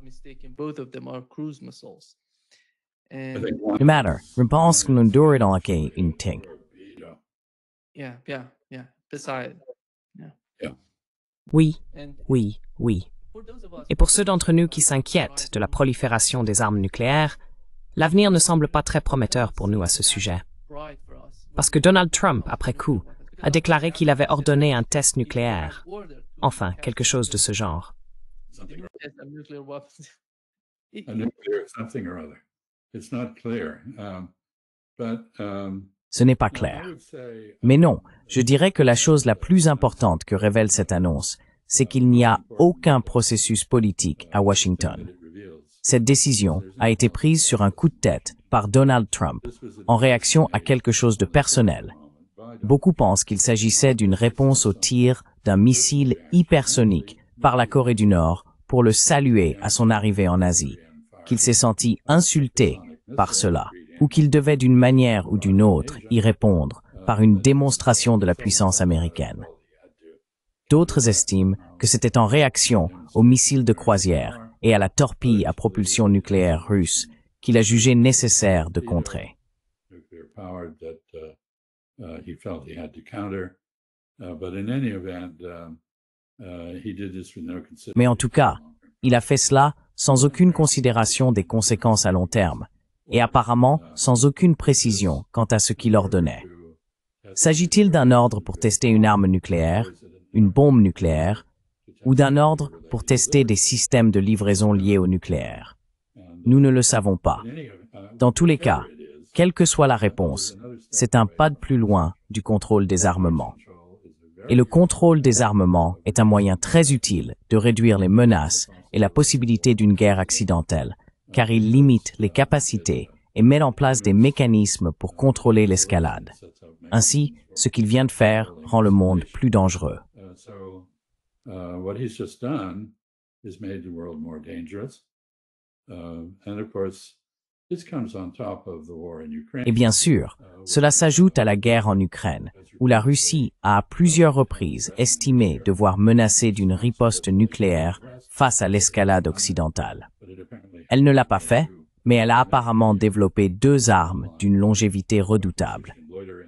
Speaker 2: No matter, pense que nous dans la une ting.
Speaker 1: Oui, oui, oui. Et pour ceux d'entre nous qui s'inquiètent de la prolifération des armes nucléaires, l'avenir ne semble pas très prometteur pour nous à ce sujet. Parce que Donald Trump, après coup, a déclaré qu'il avait ordonné un test nucléaire. Enfin, quelque chose de ce genre.
Speaker 2: Ce n'est pas clair. Mais non, je dirais que la chose la plus importante que révèle cette annonce, c'est qu'il n'y a aucun processus politique à Washington. Cette décision a été prise sur un coup de tête par Donald Trump en réaction à quelque chose de personnel. Beaucoup pensent qu'il s'agissait d'une réponse au tir d'un missile hypersonique par la Corée du Nord pour le saluer à son arrivée en Asie, qu'il s'est senti insulté par cela, ou qu'il devait d'une manière ou d'une autre y répondre par une démonstration de la puissance américaine. D'autres estiment que c'était en réaction aux missiles de croisière et à la torpille à propulsion nucléaire russe qu'il a jugé nécessaire de contrer. Mais en tout cas, il a fait cela sans aucune considération des conséquences à long terme, et apparemment sans aucune précision quant à ce qu'il ordonnait. S'agit-il d'un ordre pour tester une arme nucléaire, une bombe nucléaire, ou d'un ordre pour tester des systèmes de livraison liés au nucléaire? Nous ne le savons pas. Dans tous les cas, quelle que soit la réponse, c'est un pas de plus loin du contrôle des armements. Et le contrôle des armements est un moyen très utile de réduire les menaces et la possibilité d'une guerre accidentelle, car il limite les capacités et met en place des mécanismes pour contrôler l'escalade. Ainsi, ce qu'il vient de faire rend le monde plus dangereux. Et bien sûr, cela s'ajoute à la guerre en Ukraine, où la Russie a à plusieurs reprises estimé devoir menacer d'une riposte nucléaire face à l'escalade occidentale. Elle ne l'a pas fait, mais elle a apparemment développé 2 armes d'une longévité redoutable.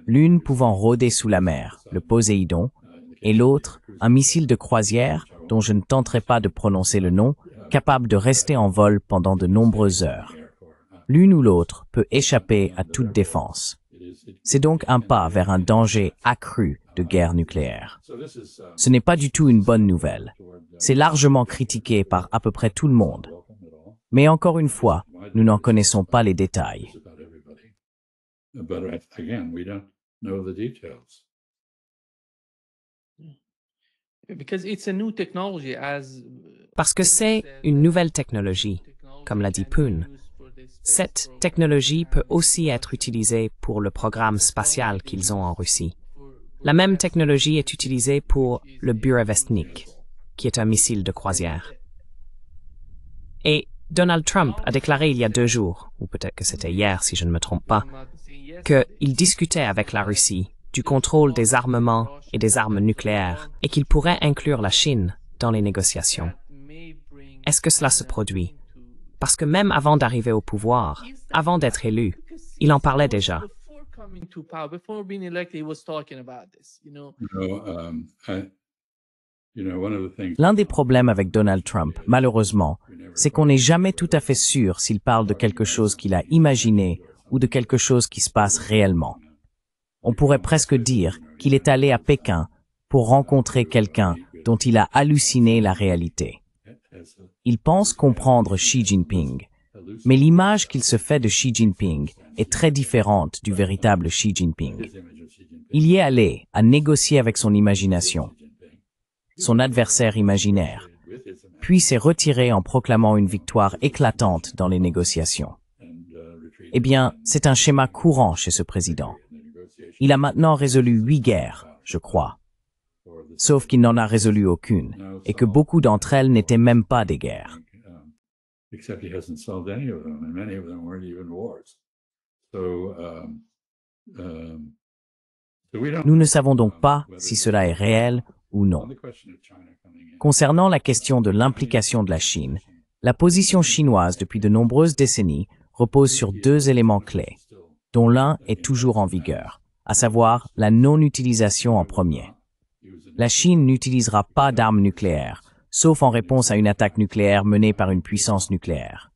Speaker 2: L'une pouvant rôder sous la mer, le Poséidon, et l'autre, un missile de croisière dont je ne tenterai pas de prononcer le nom, capable de rester en vol pendant de nombreuses heures. L'une ou l'autre peut échapper à toute défense. C'est donc un pas vers un danger accru de guerre nucléaire. Ce n'est pas du tout une bonne nouvelle. C'est largement critiqué par à peu près tout le monde. Mais encore une fois, nous n'en connaissons pas les détails.
Speaker 1: Parce que c'est une nouvelle technologie, comme l'a dit Poon. Cette technologie peut aussi être utilisée pour le programme spatial qu'ils ont en Russie. La même technologie est utilisée pour le Burevestnik, qui est un missile de croisière. Et Donald Trump a déclaré il y a 2 jours, ou peut-être que c'était hier si je ne me trompe pas, qu'il discutait avec la Russie du contrôle des armements et des armes nucléaires et qu'il pourrait inclure la Chine dans les négociations. Est-ce que cela se produit? Parce que même avant d'arriver au pouvoir, avant d'être élu, il en parlait déjà.
Speaker 2: L'un des problèmes avec Donald Trump, malheureusement, c'est qu'on n'est jamais tout à fait sûr s'il parle de quelque chose qu'il a imaginé ou de quelque chose qui se passe réellement. On pourrait presque dire qu'il est allé à Pékin pour rencontrer quelqu'un dont il a halluciné la réalité. Il pense comprendre Xi Jinping, mais l'image qu'il se fait de Xi Jinping est très différente du véritable Xi Jinping. Il y est allé à négocier avec son imagination, son adversaire imaginaire, puis s'est retiré en proclamant une victoire éclatante dans les négociations. Eh bien, c'est un schéma courant chez ce président. Il a maintenant résolu 8 guerres, je crois. Sauf qu'il n'en a résolu aucune, et que beaucoup d'entre elles n'étaient même pas des guerres. Nous ne savons donc pas si cela est réel ou non. Concernant la question de l'implication de la Chine, la position chinoise depuis de nombreuses décennies repose sur 2 éléments clés, dont l'un est toujours en vigueur, à savoir la non-utilisation en premier. La Chine n'utilisera pas d'armes nucléaires, sauf en réponse à une attaque nucléaire menée par une puissance nucléaire.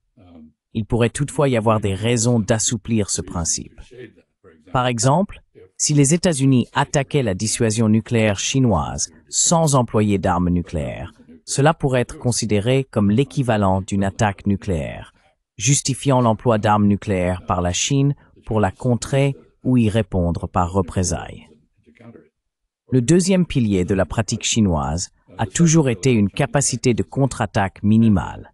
Speaker 2: Il pourrait toutefois y avoir des raisons d'assouplir ce principe. Par exemple, si les États-Unis attaquaient la dissuasion nucléaire chinoise sans employer d'armes nucléaires, cela pourrait être considéré comme l'équivalent d'une attaque nucléaire, justifiant l'emploi d'armes nucléaires par la Chine pour la contrer ou y répondre par représailles. Le deuxième pilier de la pratique chinoise a toujours été une capacité de contre-attaque minimale.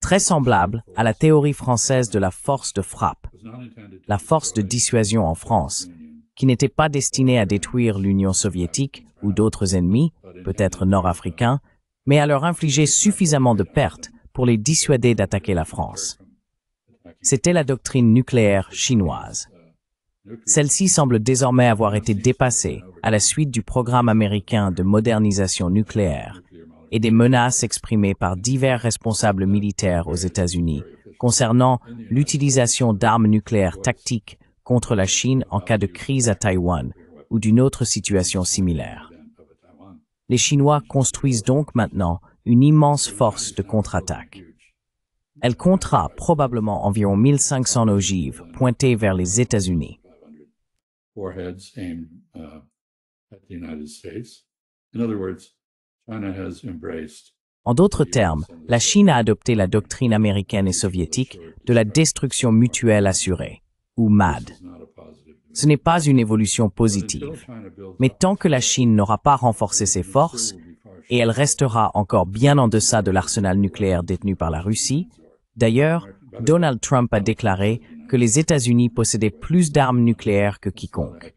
Speaker 2: Très semblable à la théorie française de la force de frappe, la force de dissuasion en France, qui n'était pas destinée à détruire l'Union soviétique ou d'autres ennemis, peut-être nord-africains, mais à leur infliger suffisamment de pertes pour les dissuader d'attaquer la France. C'était la doctrine nucléaire chinoise. Celle-ci semble désormais avoir été dépassée à la suite du programme américain de modernisation nucléaire et des menaces exprimées par divers responsables militaires aux États-Unis concernant l'utilisation d'armes nucléaires tactiques contre la Chine en cas de crise à Taïwan ou d'une autre situation similaire. Les Chinois construisent donc maintenant une immense force de contre-attaque. Elle comptera probablement environ 1500 ogives pointées vers les États-Unis. En d'autres termes, la Chine a adopté la doctrine américaine et soviétique de la destruction mutuelle assurée, ou MAD. Ce n'est pas une évolution positive, mais tant que la Chine n'aura pas renforcé ses forces, et elle restera encore bien en deçà de l'arsenal nucléaire détenu par la Russie. D'ailleurs, Donald Trump a déclaré que les États-Unis possédaient plus d'armes nucléaires que quiconque.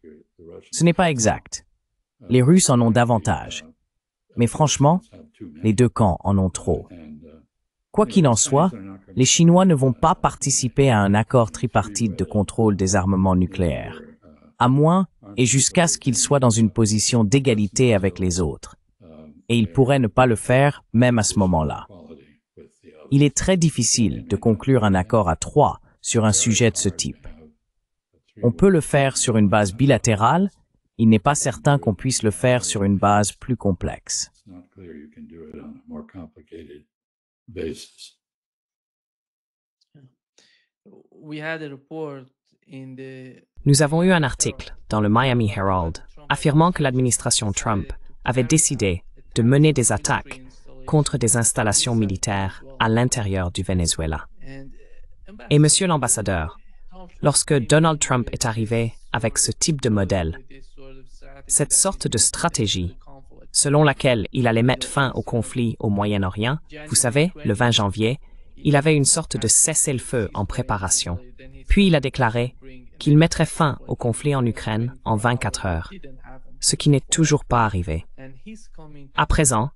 Speaker 2: Ce n'est pas exact. Les Russes en ont davantage. Mais franchement, les 2 camps en ont trop. Quoi qu'il en soit, les Chinois ne vont pas participer à un accord tripartite de contrôle des armements nucléaires, à moins et jusqu'à ce qu'ils soient dans une position d'égalité avec les autres. Et ils pourraient ne pas le faire même à ce moment-là. Il est très difficile de conclure un accord à 3 sur un sujet de ce type. On peut le faire sur une base bilatérale, il n'est pas certain qu'on puisse le faire sur une base plus complexe.
Speaker 1: Nous avons eu un article dans le Miami Herald affirmant que l'administration Trump avait décidé de mener des attaques contre des installations militaires à l'intérieur du Venezuela. Et monsieur l'ambassadeur, lorsque Donald Trump est arrivé avec ce type de modèle, cette sorte de stratégie, selon laquelle il allait mettre fin au conflit au Moyen-Orient, vous savez, le 20 janvier, il avait une sorte de cessez-le-feu en préparation. Puis il a déclaré qu'il mettrait fin au conflit en Ukraine en 24 heures, ce qui n'est toujours pas arrivé. À présent,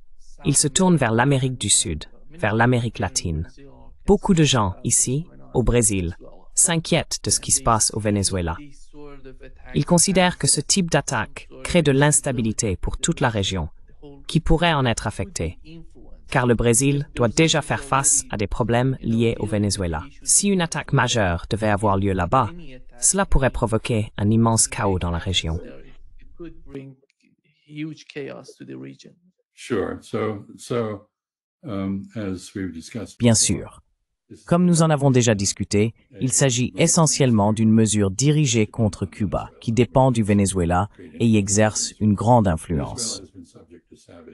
Speaker 1: il se tourne vers l'Amérique du Sud, vers l'Amérique latine. Beaucoup de gens ici, au Brésil, s'inquiètent de ce qui se passe au Venezuela. Ils considèrent que ce type d'attaque crée de l'instabilité pour toute la région, qui pourrait en être affectée, car le Brésil doit déjà faire face à des problèmes liés au Venezuela. Si une attaque majeure devait avoir lieu là-bas, cela pourrait provoquer un immense chaos dans la région.
Speaker 2: Bien sûr. Comme nous en avons déjà discuté, il s'agit essentiellement d'une mesure dirigée contre Cuba, qui dépend du Venezuela et y exerce une grande influence.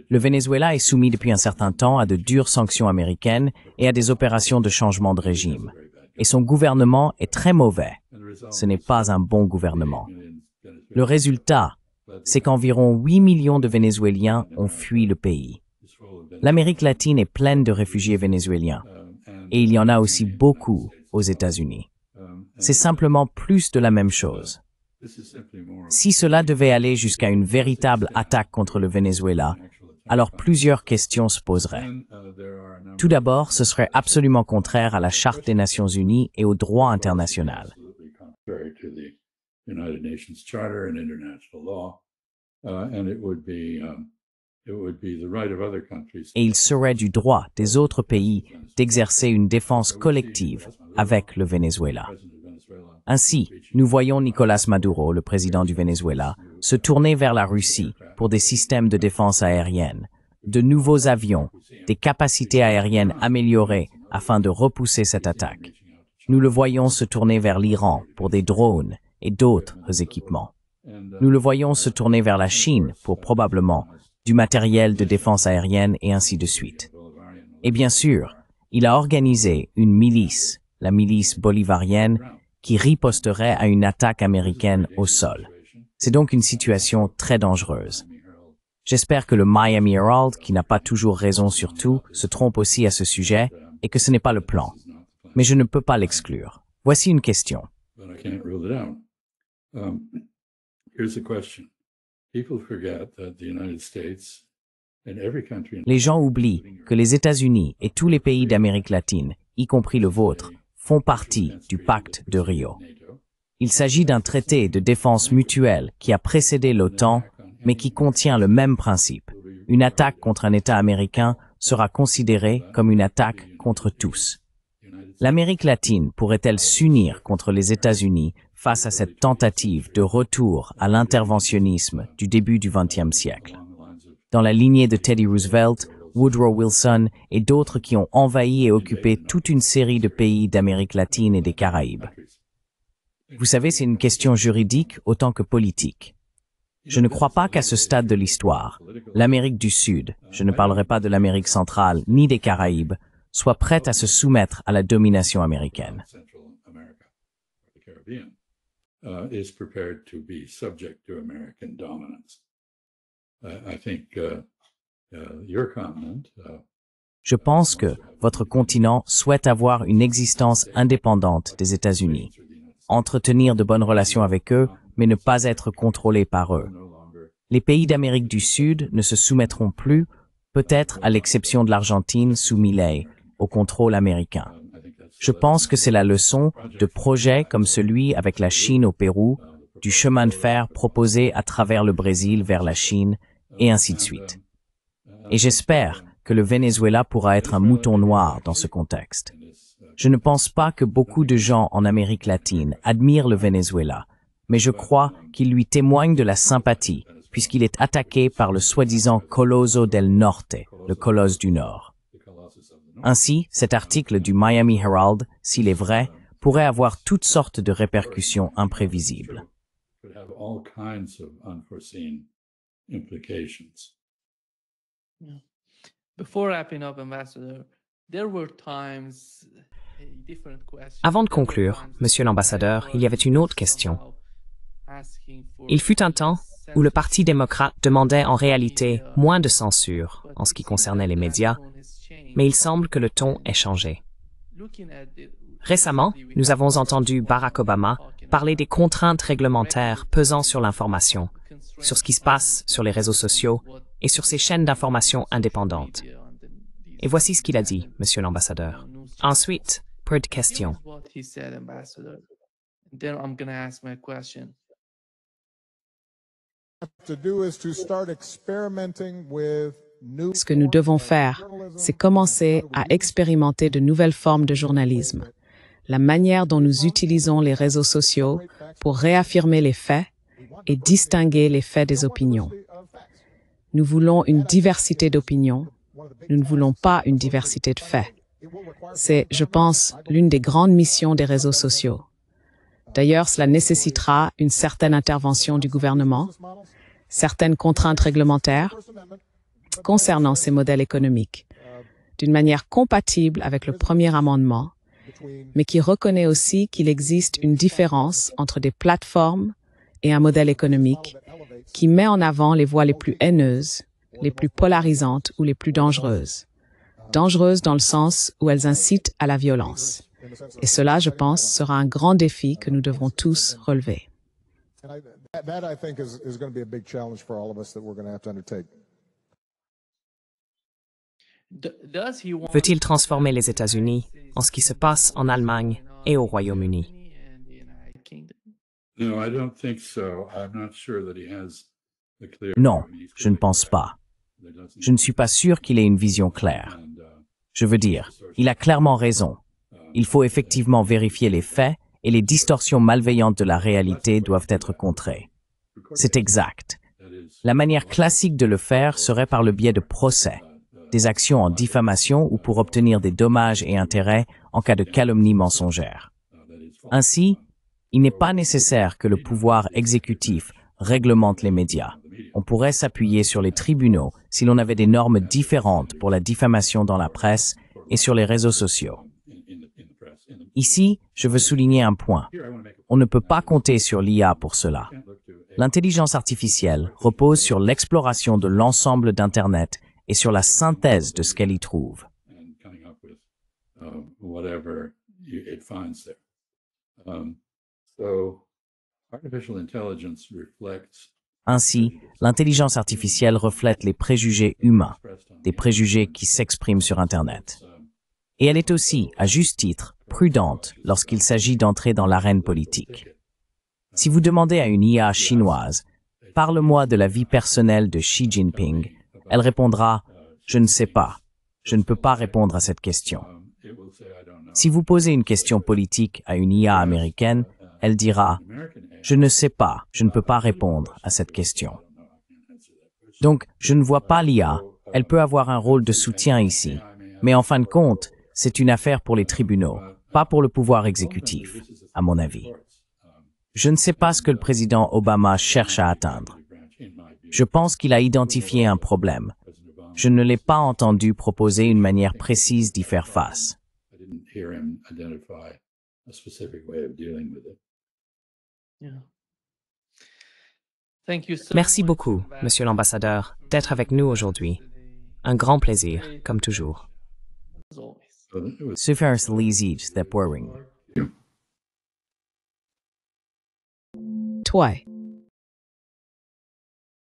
Speaker 2: Le Venezuela est soumis depuis un certain temps à de dures sanctions américaines et à des opérations de changement de régime. et son gouvernement est très mauvais. Ce n'est pas un bon gouvernement. Le résultat, c'est qu'environ 8 millions de Vénézuéliens ont fui le pays. L'Amérique latine est pleine de réfugiés vénézuéliens, et il y en a aussi beaucoup aux États-Unis. C'est simplement plus de la même chose. Si cela devait aller jusqu'à une véritable attaque contre le Venezuela, alors plusieurs questions se poseraient. Tout d'abord, ce serait absolument contraire à la Charte des Nations Unies et au droit international. Et il serait du droit des autres pays d'exercer une défense collective avec le Venezuela. Ainsi, nous voyons Nicolás Maduro, le président du Venezuela, se tourner vers la Russie pour des systèmes de défense aérienne, de nouveaux avions, des capacités aériennes améliorées afin de repousser cette attaque. Nous le voyons se tourner vers l'Iran pour des drones et d'autres équipements. Nous le voyons se tourner vers la Chine pour probablement du matériel de défense aérienne et ainsi de suite. Et bien sûr, il a organisé une milice, la milice bolivarienne, qui riposterait à une attaque américaine au sol. C'est donc une situation très dangereuse. J'espère que le Miami Herald, qui n'a pas toujours raison sur tout, se trompe aussi à ce sujet et que ce n'est pas le plan. Mais je ne peux pas l'exclure. Voici une question. Les gens oublient que les États-Unis et tous les pays d'Amérique latine, y compris le vôtre, font partie du pacte de Rio. Il s'agit d'un traité de défense mutuelle qui a précédé l'OTAN, mais qui contient le même principe. Une attaque contre un État américain sera considérée comme une attaque contre tous. L'Amérique latine pourrait-elle s'unir contre les États-Unis face à cette tentative de retour à l'interventionnisme du début du XXe siècle? Dans la lignée de Teddy Roosevelt, Woodrow Wilson et d'autres qui ont envahi et occupé toute une série de pays d'Amérique latine et des Caraïbes. Vous savez, c'est une question juridique autant que politique. Je ne crois pas qu'à ce stade de l'histoire, l'Amérique du Sud, je ne parlerai pas de l'Amérique centrale ni des Caraïbes, soit prête à se soumettre à la domination américaine. Je pense que votre continent souhaite avoir une existence indépendante des États-Unis, entretenir de bonnes relations avec eux, mais ne pas être contrôlé par eux. Les pays d'Amérique du Sud ne se soumettront plus, peut-être à l'exception de l'Argentine sous Milei, au contrôle américain. Je pense que c'est la leçon de projets comme celui avec la Chine au Pérou, du chemin de fer proposé à travers le Brésil vers la Chine, et ainsi de suite. Et j'espère que le Venezuela pourra être un mouton noir dans ce contexte. Je ne pense pas que beaucoup de gens en Amérique latine admirent le Venezuela, mais je crois qu'il lui témoigne de la sympathie, puisqu'il est attaqué par le soi-disant Coloso del Norte, le colosse du Nord. Ainsi, cet article du Miami Herald, s'il est vrai, pourrait avoir toutes sortes de répercussions imprévisibles.
Speaker 1: Avant de conclure, Monsieur l'ambassadeur, il y avait une autre question. Il fut un temps où le Parti démocrate demandait en réalité moins de censure en ce qui concernait les médias, mais il semble que le ton ait changé. Récemment, nous avons entendu Barack Obama parler des contraintes réglementaires pesant sur l'information, sur ce qui se passe sur les réseaux sociaux et sur ces chaînes d'information indépendantes. Et voici ce qu'il a dit, Monsieur l'ambassadeur. Ensuite, peu de questions.
Speaker 3: Ce que nous devons faire, c'est commencer à expérimenter de nouvelles formes de journalisme. La manière dont nous utilisons les réseaux sociaux pour réaffirmer les faits et distinguer les faits des opinions. Nous voulons une diversité d'opinions. Nous ne voulons pas une diversité de faits. C'est, je pense, l'une des grandes missions des réseaux sociaux. D'ailleurs, cela nécessitera une certaine intervention du gouvernement, certaines contraintes réglementaires concernant ces modèles économiques, d'une manière compatible avec le premier amendement mais qui reconnaît aussi qu'il existe une différence entre des plateformes et un modèle économique qui met en avant les voies les plus haineuses, les plus polarisantes ou les plus dangereuses. Dangereuses dans le sens où elles incitent à la violence. Et cela, je pense, sera un grand défi que nous devrons tous relever.
Speaker 4: That I think is going to be a big challenge for all of us that we're going to have to undertake.
Speaker 1: Veut-il transformer les États-Unis en ce qui se passe en Allemagne et au Royaume-Uni?
Speaker 2: Non, je ne pense pas. Je ne suis pas sûr qu'il ait une vision claire. Je veux dire, il a clairement raison. Il faut effectivement vérifier les faits et les distorsions malveillantes de la réalité doivent être contrées. C'est exact. La manière classique de le faire serait par le biais de procès, des actions en diffamation ou pour obtenir des dommages et intérêts en cas de calomnie mensongère. Ainsi, il n'est pas nécessaire que le pouvoir exécutif réglemente les médias. On pourrait s'appuyer sur les tribunaux si l'on avait des normes différentes pour la diffamation dans la presse et sur les réseaux sociaux. Ici, je veux souligner un point. On ne peut pas compter sur l'IA pour cela. L'intelligence artificielle repose sur l'exploration de l'ensemble d'Internet et sur la synthèse de ce qu'elle y trouve. Ainsi, l'intelligence artificielle reflète les préjugés humains, des préjugés qui s'expriment sur Internet. Et elle est aussi, à juste titre, prudente lorsqu'il s'agit d'entrer dans l'arène politique. Si vous demandez à une IA chinoise « Parle-moi de la vie personnelle de Xi Jinping », elle répondra « Je ne sais pas, je ne peux pas répondre à cette question ». Si vous posez une question politique à une IA américaine, elle dira « Je ne sais pas, je ne peux pas répondre à cette question ». Donc, je ne vois pas l'IA, elle peut avoir un rôle de soutien ici, mais en fin de compte, c'est une affaire pour les tribunaux, pas pour le pouvoir exécutif, à mon avis. Je ne sais pas ce que le président Obama cherche à atteindre. Je pense qu'il a identifié un problème. Je ne l'ai pas entendu proposer une manière précise d'y faire face.
Speaker 1: Merci beaucoup, Monsieur l'ambassadeur, d'être avec nous aujourd'hui. Un grand plaisir, comme toujours.
Speaker 2: Süfers Lisij Stepwering.
Speaker 3: Toi.